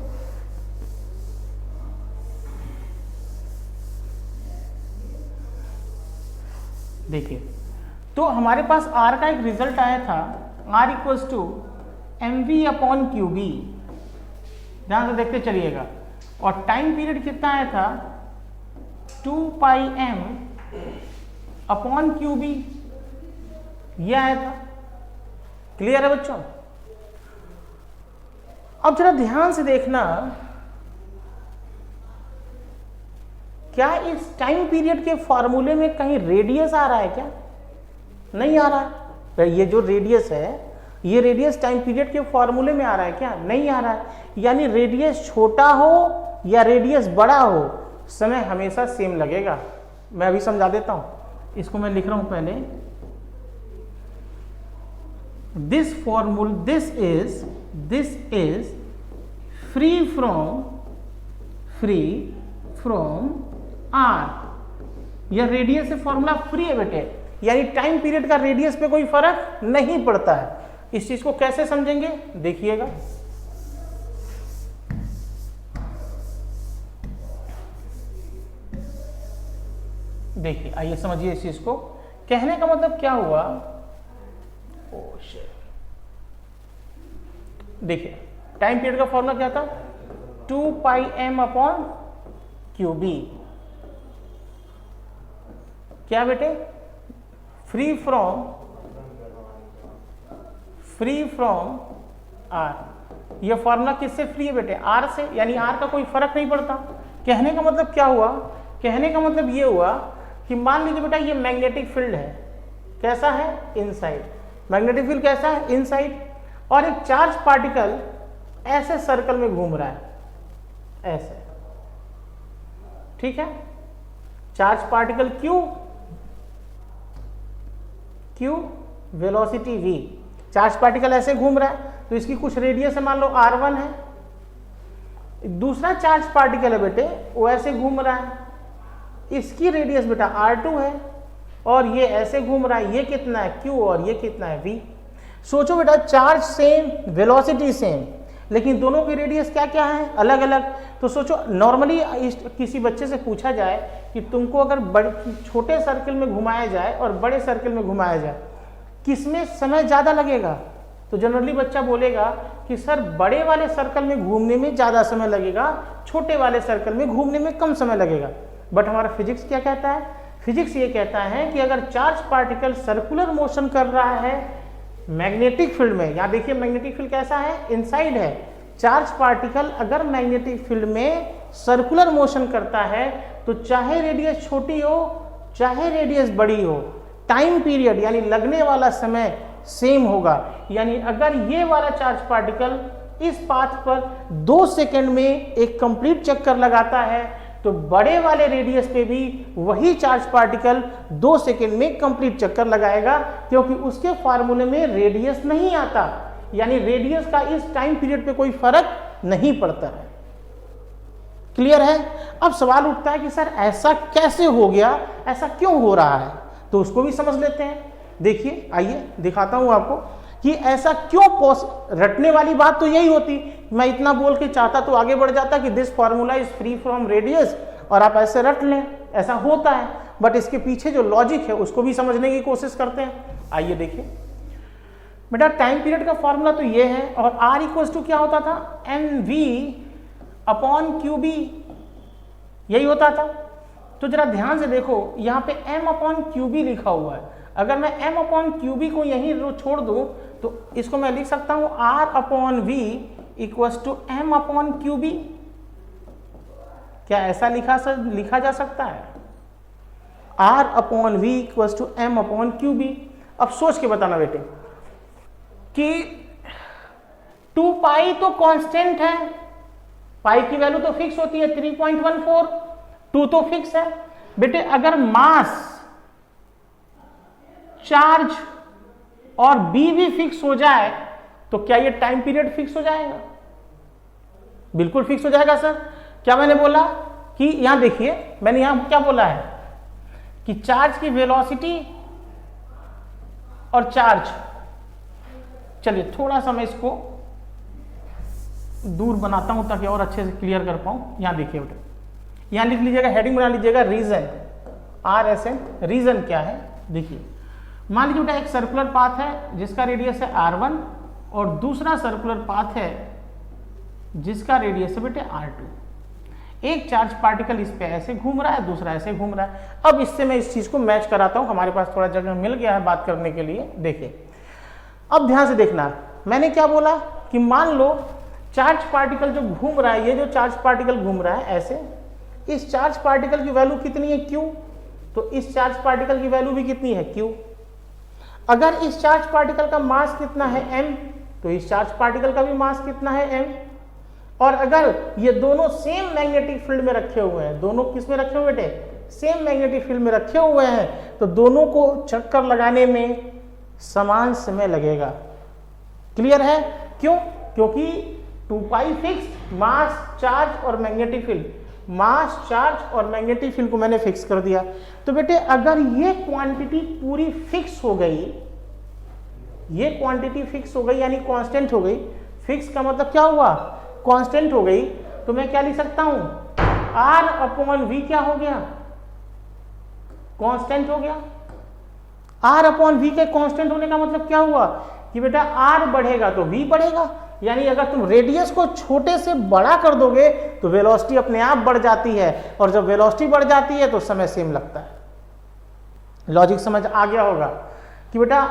देखिए तो हमारे पास R का एक रिजल्ट आया था, R equals to mv upon qb, ध्यान से देखते चलिएगा। और टाइम पीरियड कितना आया था 2 पाई m अपॉन qb, यह आया था। क्लियर है बच्चों। अब जरा ध्यान से देखना, क्या इस टाइम पीरियड के फॉर्मूले में कहीं रेडियस आ रहा है क्या, नहीं आ रहा है। ये जो रेडियस है ये रेडियस टाइम पीरियड के फॉर्मूले में आ रहा है क्या, नहीं आ रहा है। यानी रेडियस छोटा हो या रेडियस बड़ा हो, समय हमेशा सेम लगेगा। मैं अभी समझा देता हूं, इसको मैं लिख रहा हूं पहले। This is free from R. यह रेडियस से फॉर्मूला फ्री है बेटे, यानी टाइम पीरियड का रेडियस पे कोई फर्क नहीं पड़ता है। इस चीज को कैसे समझेंगे देखिएगा। देखिए आइए समझिए इस चीज को। कहने का मतलब क्या हुआ, देखिए टाइम पीरियड का फॉर्मूला क्या था 2 पाई m अपॉन qb। क्या बेटे, फ्री फ्रॉम r। यह फॉर्मूला किससे फ्री है बेटे, r से, यानी r का कोई फर्क नहीं पड़ता। कहने का मतलब क्या हुआ, कहने का मतलब यह हुआ कि मान लीजिए बेटा ये मैग्नेटिक फील्ड है, कैसा है इनसाइड, मैग्नेटिक फील्ड कैसा है इनसाइड, और एक चार्ज पार्टिकल ऐसे सर्कल में घूम रहा है, ऐसे, ठीक है। Charge particle q velocity v, charge particle ऐसे घूम रहा है तो इसकी कुछ रेडियस है, मान लो r1 है। दूसरा चार्ज पार्टिकल है बेटे वो ऐसे घूम रहा है, इसकी रेडियस बेटा r2 है, और ये ऐसे घूम रहा है, ये कितना है q और ये कितना है v। सोचो बेटा चार्ज सेम वेलोसिटी सेम, लेकिन दोनों की रेडियस क्या क्या है अलग अलग। तो सोचो नॉर्मली किसी बच्चे से पूछा जाए कि तुमको अगर छोटे सर्कल में घुमाया जाए और बड़े सर्कल में घुमाया जाए, किसमें समय ज़्यादा लगेगा, तो जनरली बच्चा बोलेगा कि सर बड़े वाले सर्कल में घूमने में ज़्यादा समय लगेगा, छोटे वाले सर्कल में घूमने में कम समय लगेगा। बट हमारा फिजिक्स क्या कहता है, फिजिक्स ये कहता है कि अगर चार्ज पार्टिकल सर्कुलर मोशन कर रहा है मैग्नेटिक फील्ड में, यहाँ देखिए मैग्नेटिक फील्ड कैसा है इनसाइड है, चार्ज पार्टिकल अगर मैग्नेटिक फील्ड में सर्कुलर मोशन करता है तो चाहे रेडियस छोटी हो चाहे रेडियस बड़ी हो, टाइम पीरियड यानी लगने वाला समय सेम होगा। यानी अगर ये वाला चार्ज पार्टिकल इस पाथ पर 2 सेकंड में एक कंप्लीट चक्कर लगाता है, तो बड़े वाले रेडियस पे भी वही चार्ज पार्टिकल 2 सेकंड में कंप्लीट चक्कर लगाएगा, क्योंकि उसके फार्मूले में रेडियस नहीं आता, यानी रेडियस का इस टाइम पीरियड पे कोई फर्क नहीं पड़ता है। क्लियर है? अब सवाल उठता है कि सर ऐसा कैसे हो गया, ऐसा क्यों हो रहा है, तो उसको भी समझ लेते हैं। देखिए, आइए दिखाता हूं आपको कि ऐसा क्यों रटने वाली बात तो यही होती, मैं इतना बोल के चाहता तो आगे बढ़ जाता कि this formula is free from radius, और आप ऐसे रट लें, ऐसा होता है, बट इसके पीछे जो लॉजिक है उसको भी समझने की कोशिश करते हैं। आइए देखिए बेटा, टाइम पीरियड का फॉर्मूला तो ये है, और आर इक्वल टू क्या होता था, N V upon Q B, यही होता था। तो जरा ध्यान से देखो, यहाँ पे m अपॉन क्यू बी लिखा हुआ है, अगर मैं m अपॉन क्यू बी को यहीं छोड़ दूं तो इसको मैं लिख सकता हूं r upon V equals to m upon Q B. क्या ऐसा लिखा जा सकता है? r upon V equals to m upon Q B. अब सोच के बताना बेटे कि 2 पाई तो कांस्टेंट है, पाई की वैल्यू तो फिक्स होती है 3.14, 2 तो फिक्स है बेटे। अगर मास, चार्ज और बी भी फिक्स हो जाए तो क्या ये टाइम पीरियड फिक्स हो जाएगा? बिल्कुल फिक्स हो जाएगा सर। क्या मैंने बोला कि यहां देखिए, मैंने यहां क्या बोला है कि चार्ज की वेलोसिटी और चार्ज, चलिए थोड़ा सा मैं इसको दूर बनाता हूं ताकि और अच्छे से क्लियर कर पाऊं। यहां देखिए बेटा, यहां लिख लीजिएगा, हेडिंग बना लीजिएगा रीजन, RSN। रीजन क्या है देखिए, मान लीजिए बेटा एक सर्कुलर पाथ है जिसका रेडियस है R1 और दूसरा सर्कुलर पाथ है जिसका रेडियस है बेटे R2। एक चार्ज पार्टिकल इस पे ऐसे घूम रहा है, दूसरा ऐसे घूम रहा है। अब इससे मैं इस चीज को मैच कराता हूं, हमारे पास थोड़ा जगह मिल गया है बात करने के लिए। देखिए अब ध्यान से देखना, मैंने क्या बोला कि मान लो चार्ज पार्टिकल जो घूम रहा है, ये जो चार्ज पार्टिकल घूम रहा है ऐसे, इस चार्ज पार्टिकल की वैल्यू कितनी है Q, तो इस चार्ज पार्टिकल की वैल्यू भी कितनी है Q। अगर इस चार्ज पार्टिकल का मास कितना है m, तो इस चार्ज पार्टिकल का भी मास कितना है m। और अगर ये दोनों सेम मैग्नेटिक फील्ड में रखे हुए हैं, दोनों किस में रखे हुए बेटे, सेम मैग्नेटिक फील्ड में रखे हुए हैं, तो दोनों को चक्कर लगाने में समान समय लगेगा। क्लियर है? क्यों? क्योंकि 2 पाई फिक्स, मास, चार्ज और मैग्नेटिक फील्ड, मास, चार्ज और मैग्नेटिक फील्ड को मैंने फिक्स कर दिया। तो बेटे अगर ये क्वांटिटी पूरी फिक्स हो गई, ये क्वांटिटी फिक्स हो गई यानी कांस्टेंट हो गई, फिक्स का मतलब क्या हुआ, कांस्टेंट हो गई, तो मैं क्या लिख सकता हूं, R अपॉन V क्या हो गया, कांस्टेंट हो गया। R अपॉन V के कांस्टेंट होने का मतलब क्या हुआ कि बेटा R बढ़ेगा तो V बढ़ेगा, यानी अगर तुम रेडियस को छोटे से बड़ा कर दोगे तो वेलोसिटी अपने आप बढ़ जाती है, और जब वेलोसिटी बढ़ जाती है तो समय सेम लगता है। लॉजिक समझ आ गया होगा कि बेटा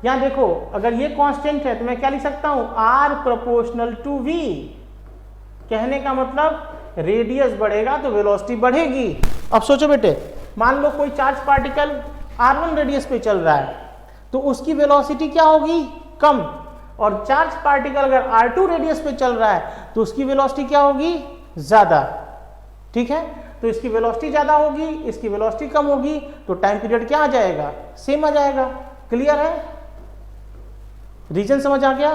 यहां देखो, अगर ये कांस्टेंट है तो मैं क्या लिख सकता हूं, R प्रोपोर्शनल टू V। कहने का मतलब रेडियस बढ़ेगा तो वेलोसिटी बढ़ेगी। अब सोचो बेटे, मान लो कोई चार्ज पार्टिकल R1 रेडियस पे चल रहा है तो उसकी वेलोसिटी क्या होगी, कम, और चार्ज पार्टिकल अगर R2 रेडियस पे चल रहा है तो उसकी वेलोसिटी क्या होगी, ज्यादा। ठीक है, तो इसकी वेलोसिटी ज्यादा होगी, इसकी वेलोसिटी कम होगी, तो टाइम पीरियड क्या आ जाएगा, सेम आ जाएगा। क्लियर है? रीजन समझ आ गया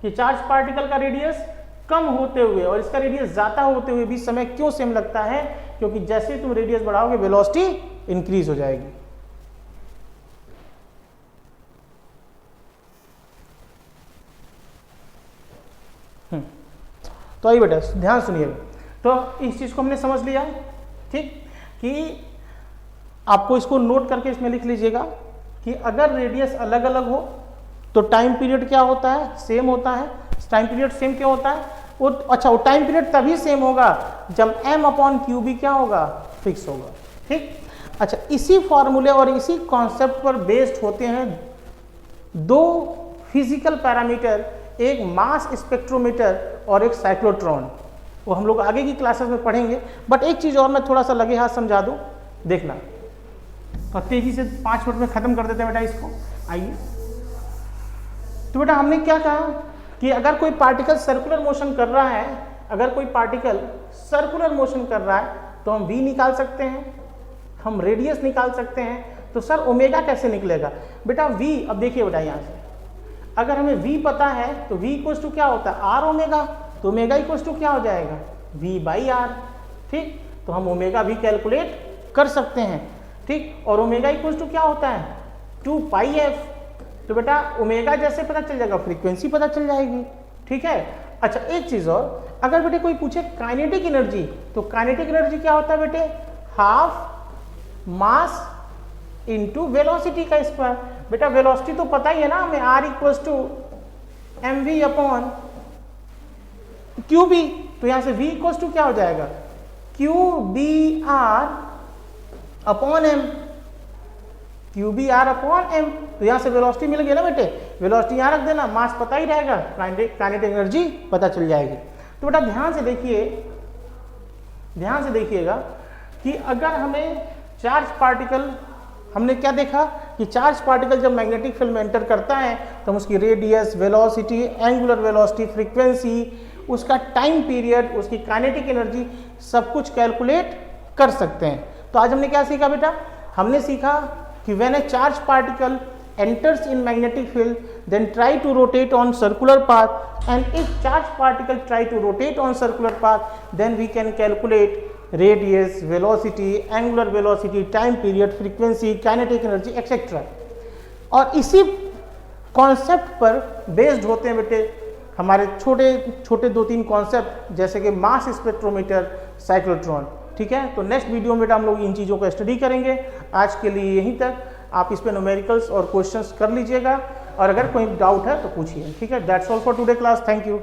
कि चार्ज पार्टिकल का रेडियस कम होते हुए और इसका रेडियस ज्यादा होते हुए भी समय क्यों सेम लगता है, क्योंकि जैसे तुम रेडियस बढ़ाओगे वेलोसिटी इंक्रीज हो जाएगी। तो आइए बेटा ध्यान सुनिएगा, तो इस चीज को हमने समझ लिया, ठीक, कि आपको इसको नोट करके इसमें लिख लीजिएगा कि अगर रेडियस अलग अलग हो तो टाइम पीरियड क्या होता है, सेम होता है। टाइम पीरियड सेम क्या होता है, वो अच्छा, वो टाइम पीरियड तभी सेम होगा जब m अपॉन क्यू बी क्या होगा, फिक्स होगा। ठीक, अच्छा, इसी फॉर्मूले और इसी कॉन्सेप्ट पर बेस्ड होते हैं दो फिजिकल पैरामीटर, एक मास स्पेक्ट्रोमीटर और एक साइक्लोट्रॉन। वो हम लोग आगे की क्लासेस में पढ़ेंगे, बट एक चीज और मैं थोड़ा सा लगे हाथ समझा दूं, देखना, तो तेजी से 5 मिनट में खत्म कर देते हैं बेटा इसको। आइए, तो बेटा हमने क्या कहा कि अगर कोई पार्टिकल सर्कुलर मोशन कर रहा है, अगर कोई पार्टिकल सर्कुलर मोशन कर रहा है तो हम v निकाल सकते हैं, हम रेडियस निकाल सकते हैं। तो सर ओमेगा कैसे निकलेगा? बेटा v, अब देखिए बेटा यहाँ से अगर हमें v पता है तो v इक्वल्स टू क्या होता है? r omega. तो ओमेगा इक्वल्स टू क्या हो जाएगा? v by r। ठीक, तो हम ओमेगा भी कैलकुलेट कर सकते हैं। ठीक, और ओमेगा इक्वल्स टू क्या होता है? 2 पाई f। तो बेटा ओमेगा जैसे पता चल जाएगा, फ्रीक्वेंसी पता चल जाएगी। ठीक है। अच्छा एक चीज और, अगर बेटे कोई पूछे काइनेटिक एनर्जी, तो काइनेटिक एनर्जी क्या होता है बेटे? हाफ मास इनटू वेलोसिटी का स्क्वायर। बेटा वेलोसिटी तो पता ही है ना हमें, r equals to mv upon qb। तो यहां से v इक्वल्स टू क्या हो जाएगा? qbr upon m, qbr upon m। तो यहां से वेलोसिटी मिल गई ना बेटे, वेलोसिटी यहां रख देना, मास पता ही रहेगा, काइनेटिक एनर्जी पता चल जाएगी। तो बेटा ध्यान से देखिए, ध्यान से देखिएगा कि अगर हमें चार्ज पार्टिकल, हमने क्या देखा कि चार्ज पार्टिकल जब मैग्नेटिक फील्ड में एंटर करता है तो हम उसकी radius, velocity, angular velocity, frequency, उसका टाइम पीरियड, उसकी काइनेटिक एनर्जी सब कुछ कैलकुलेट कर सकते हैं। तो आज हमने क्या सीखा बेटा? हमने सीखा कि when A charge particle enters in magnetic field, then try to rotate on circular path, and if charge particle try to rotate on circular path, then we can calculate radius, velocity, angular velocity, time period, frequency, kinetic energy etc. और इसी कॉन्सेप्ट पर बेस्ड होते हैं बेटे हमारे छोटे छोटे 2-3 कॉन्सेप्ट, जैसे कि मास स्पेक्ट्रोमीटर, साइक्लोट्रॉन। ठीक है, तो नेक्स्ट वीडियो में बेटा हम लोग इन चीज़ों को स्टडी करेंगे। आज के लिए यहीं तक, आप इस पे न्यूमेरिकल्स और क्वेश्चंस कर लीजिएगा, और अगर कोई डाउट है तो पूछिए। ठीक है, that's all for today class, thank you.